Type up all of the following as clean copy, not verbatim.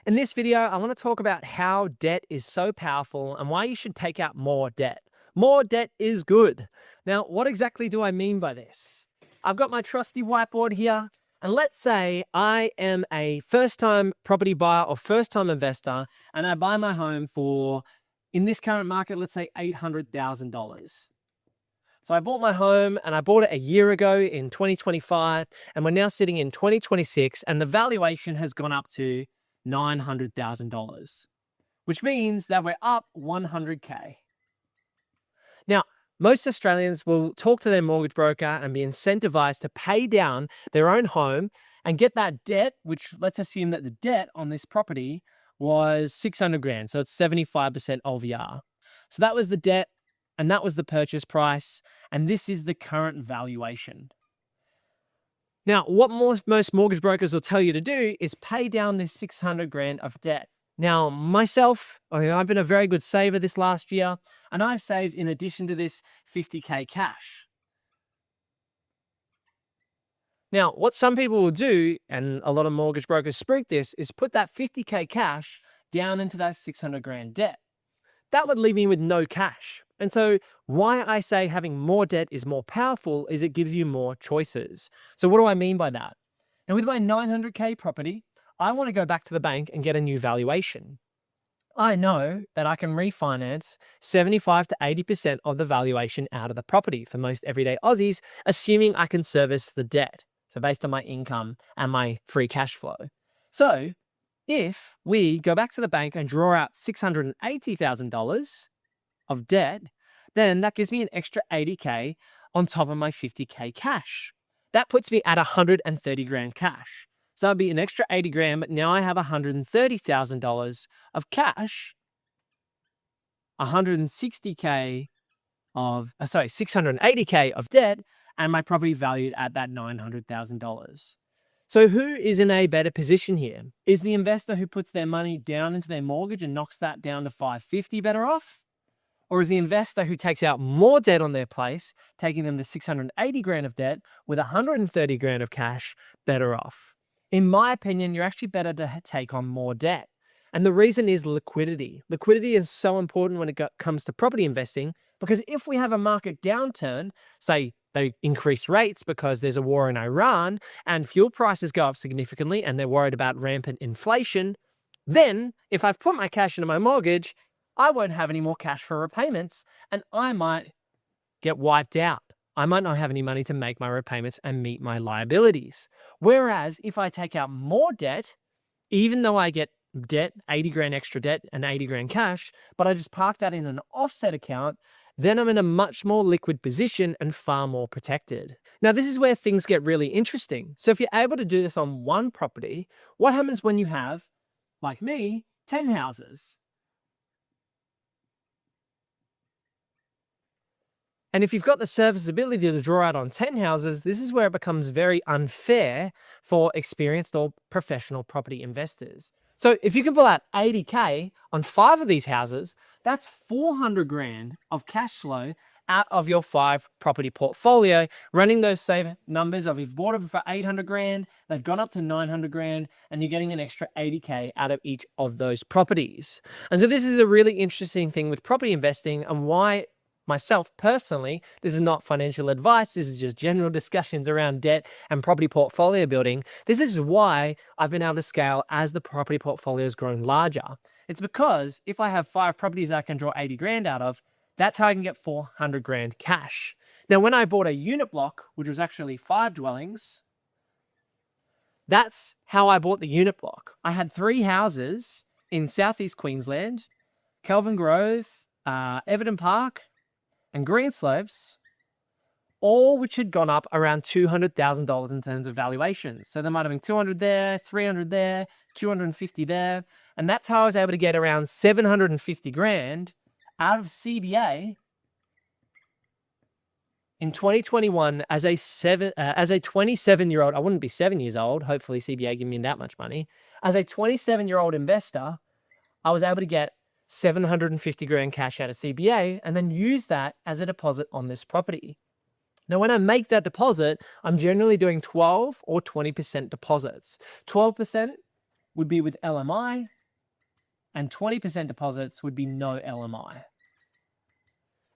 In this video, I want to talk about how debt is so powerful and why you should take out more debt. More debt is good. Now, what exactly do I mean by this? I've got my trusty whiteboard here, and let's say I am a first-time property buyer or first-time investor, and I buy my home for, in this current market, let's say $800,000. So I bought my home and I bought it a year ago in 2025, and we're now sitting in 2026, and the valuation has gone up to $900,000, which means that we're up 100K. Now, most Australians will talk to their mortgage broker and be incentivized to pay down their own home and get that debt, which let's assume that the debt on this property was 600 grand. So it's 75% LVR. So that was the debt and that was the purchase price. And this is the current valuation. Now, what most mortgage brokers will tell you to do is pay down this 600 grand of debt. Now, myself, I've been a very good saver this last year, and I've saved, in addition to this, 50K cash. Now, what some people will do, and a lot of mortgage brokers speak this, is put that 50K cash down into that 600 grand debt. That would leave me with no cash. And so why I say having more debt is more powerful is it gives you more choices. So what do I mean by that? And with my 900K property, I want to go back to the bank and get a new valuation. I know that I can refinance 75 to 80% of the valuation out of the property for most everyday Aussies, assuming I can service the debt. So based on my income and my free cash flow. So if we go back to the bank and draw out $680,000 of debt, then that gives me an extra 80K on top of my 50K cash. That puts me at 130 grand cash. So that'd be an extra 80 grand, but now I have $130,000 of cash, 680K of debt, and my property valued at that $900,000. So who is in a better position here? Is the investor who puts their money down into their mortgage and knocks that down to 550 better off? Or is the investor who takes out more debt on their place, taking them to 680 grand of debt with 130 grand of cash, better off? In my opinion, you're actually better to take on more debt. And the reason is liquidity. Liquidity is so important when it comes to property investing, because if we have a market downturn, say they increase rates because there's a war in Iran and fuel prices go up significantly and they're worried about rampant inflation, then if I've put my cash into my mortgage, I won't have any more cash for repayments and I might get wiped out. I might not have any money to make my repayments and meet my liabilities. Whereas if I take out more debt, even though I get debt, 80 grand extra debt and 80 grand cash, but I just park that in an offset account, then I'm in a much more liquid position and far more protected. Now, this is where things get really interesting. So if you're able to do this on one property, what happens when you have, like me, 10 houses? And if you've got the serviceability to draw out on 10 houses, this is where it becomes very unfair for experienced or professional property investors. So if you can pull out 80K on 5 of these houses, that's 400 grand of cash flow out of your 5 property portfolio, running those same numbers of you've bought them for 800 grand, they've gone up to 900 grand, and you're getting an extra 80K out of each of those properties. And so this is a really interesting thing with property investing and why myself personally, this is not financial advice, this is just general discussions around debt and property portfolio building. This is why I've been able to scale as the property portfolio has grown larger. It's because if I have 5 properties that I can draw 80 grand out of, that's how I can get 400 grand cash. Now, when I bought a unit block, which was actually 5 dwellings, that's how I bought the unit block. I had 3 houses in Southeast Queensland, Kelvin Grove, Everton Park, and Greenslopes, all which had gone up around $200,000 in terms of valuations. So there might have been 200 there, 300 there, 250 there. And that's how I was able to get around 750 grand out of CBA in 2021 as a 27-year-old. I wouldn't be 7 years old. Hopefully CBA give me that much money. As a 27-year-old investor, I was able to get 750 grand cash out of CBA and then use that as a deposit on this property. Now, when I make that deposit, I'm generally doing 12 or 20% deposits. 12% would be with LMI, and 20% deposits would be no LMI.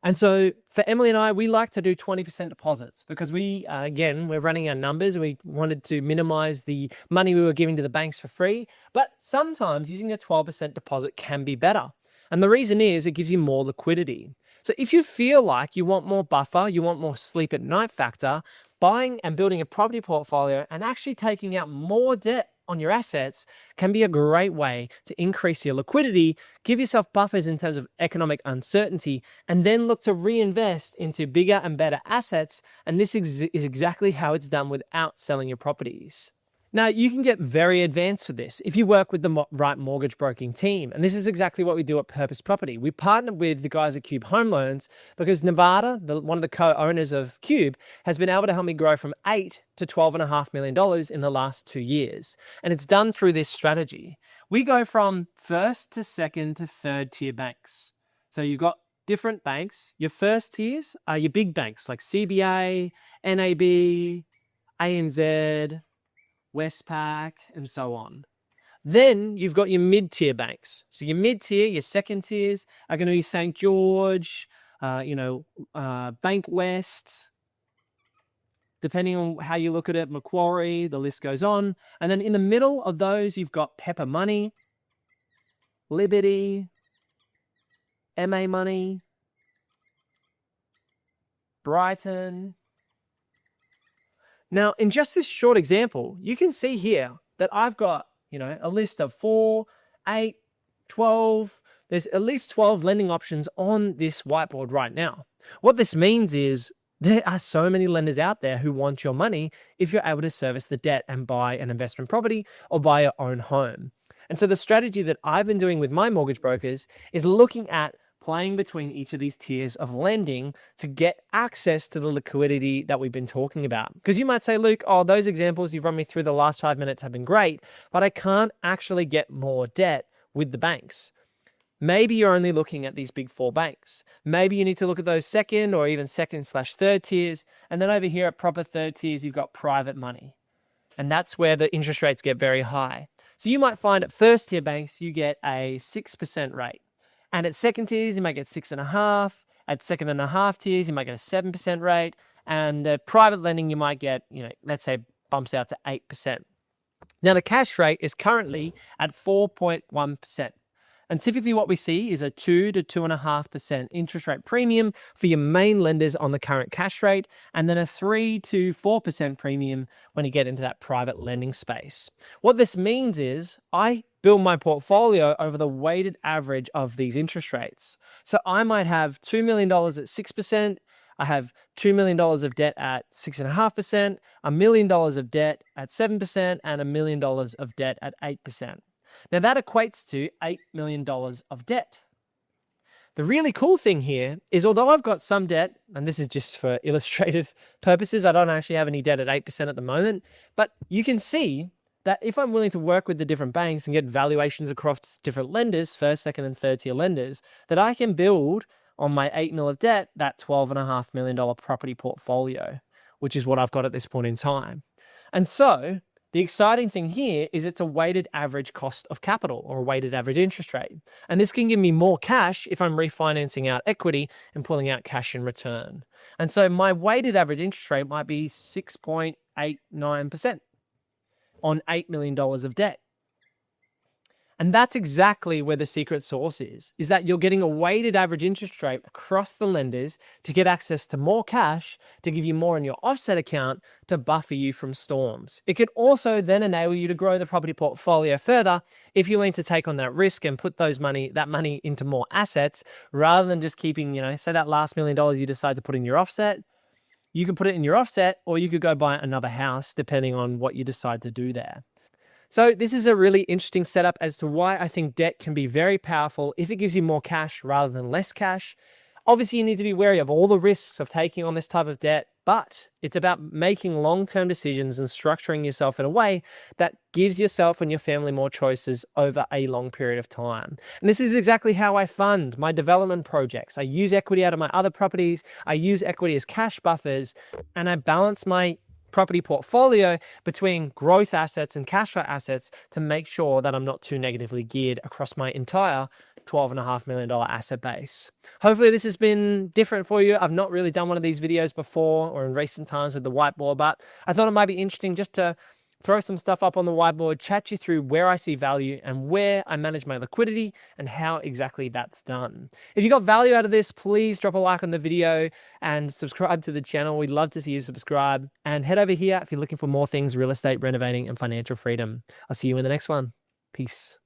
And so for Emily and I, we like to do 20% deposits because we, again, we're running our numbers. We wanted to minimize the money we were giving to the banks for free. But sometimes using a 12% deposit can be better. And the reason is it gives you more liquidity. So if you feel like you want more buffer, you want more sleep at night factor, buying and building a property portfolio and actually taking out more debt on your assets can be a great way to increase your liquidity, give yourself buffers in terms of economic uncertainty, and then look to reinvest into bigger and better assets. And this is exactly how it's done without selling your properties. Now, you can get very advanced with this if you work with the right mortgage broking team. And this is exactly what we do at Purpose Property. We partner with the guys at Cube Home Loans because Nevada, one of the co-owners of Cube, has been able to help me grow from $8 to $12.5 million in the last 2 years. And it's done through this strategy. We go from first to second to third tier banks. So you've got different banks. Your first tiers are your big banks like CBA, NAB, ANZ, Westpac, and so on. Then you've got your mid-tier banks. So your mid-tier, your second tiers are going to be St. George, Bank West, depending on how you look at it, Macquarie, the list goes on. And then in the middle of those, you've got Pepper Money, Liberty, MA Money, Brighton. Now, in just this short example, you can see here that I've got, a list of 4, 8, 12. There's at least 12 lending options on this whiteboard right now. What this means is there are so many lenders out there who want your money if you're able to service the debt and buy an investment property or buy your own home. And so the strategy that I've been doing with my mortgage brokers is looking at playing between each of these tiers of lending to get access to the liquidity that we've been talking about. Because you might say, Luke, those examples you've run me through the last 5 minutes have been great, but I can't actually get more debt with the banks. Maybe you're only looking at these big 4 banks. Maybe you need to look at those second or even second/third tiers. And then over here at proper third tiers, you've got private money. And that's where the interest rates get very high. So you might find at first tier banks, you get a 6% rate. And at second tiers, you might get 6.5. At second and a half tiers, you might get a 7% rate. And private lending, you might get, let's say bumps out to 8%. Now the cash rate is currently at 4.1%. And typically what we see is a 2 to 2.5% interest rate premium for your main lenders on the current cash rate, and then a 3 to 4% premium when you get into that private lending space. What this means is I build my portfolio over the weighted average of these interest rates. So I might have $2 million at 6%. I have $2 million of debt at 6.5%, $1 million of debt at 7%, and $1 million of debt at 8%. Now that equates to $8 million of debt. The really cool thing here is although I've got some debt, and this is just for illustrative purposes, I don't actually have any debt at 8% at the moment, but you can see that if I'm willing to work with the different banks and get valuations across different lenders, first, second, and third tier lenders, that I can build on my 8 mil of debt, that $12.5 million property portfolio, which is what I've got at this point in time. And so the exciting thing here is it's a weighted average cost of capital or a weighted average interest rate. And this can give me more cash if I'm refinancing out equity and pulling out cash in return. And so my weighted average interest rate might be 6.89% on $8 million of debt. And that's exactly where the secret sauce is that you're getting a weighted average interest rate across the lenders to get access to more cash, to give you more in your offset account to buffer you from storms. It could also then enable you to grow the property portfolio further if you're willing to take on that risk and put that money into more assets rather than just keeping, say that last $1 million you decide to put in your offset. You can put it in your offset or you could go buy another house depending on what you decide to do there. So this is a really interesting setup as to why I think debt can be very powerful if it gives you more cash rather than less cash. Obviously, you need to be wary of all the risks of taking on this type of debt, but it's about making long-term decisions and structuring yourself in a way that gives yourself and your family more choices over a long period of time. And this is exactly how I fund my development projects. I use equity out of my other properties, I use equity as cash buffers, and I balance my property portfolio between growth assets and cash flow assets to make sure that I'm not too negatively geared across my entire $12.5 million asset base. Hopefully this has been different for you. I've not really done one of these videos before or in recent times with the whiteboard, but I thought it might be interesting just to throw some stuff up on the whiteboard, chat you through where I see value and where I manage my liquidity and how exactly that's done. If you got value out of this, please drop a like on the video and subscribe to the channel. We'd love to see you subscribe, and head over here if you're looking for more things real estate, renovating, and financial freedom. I'll see you in the next one. Peace.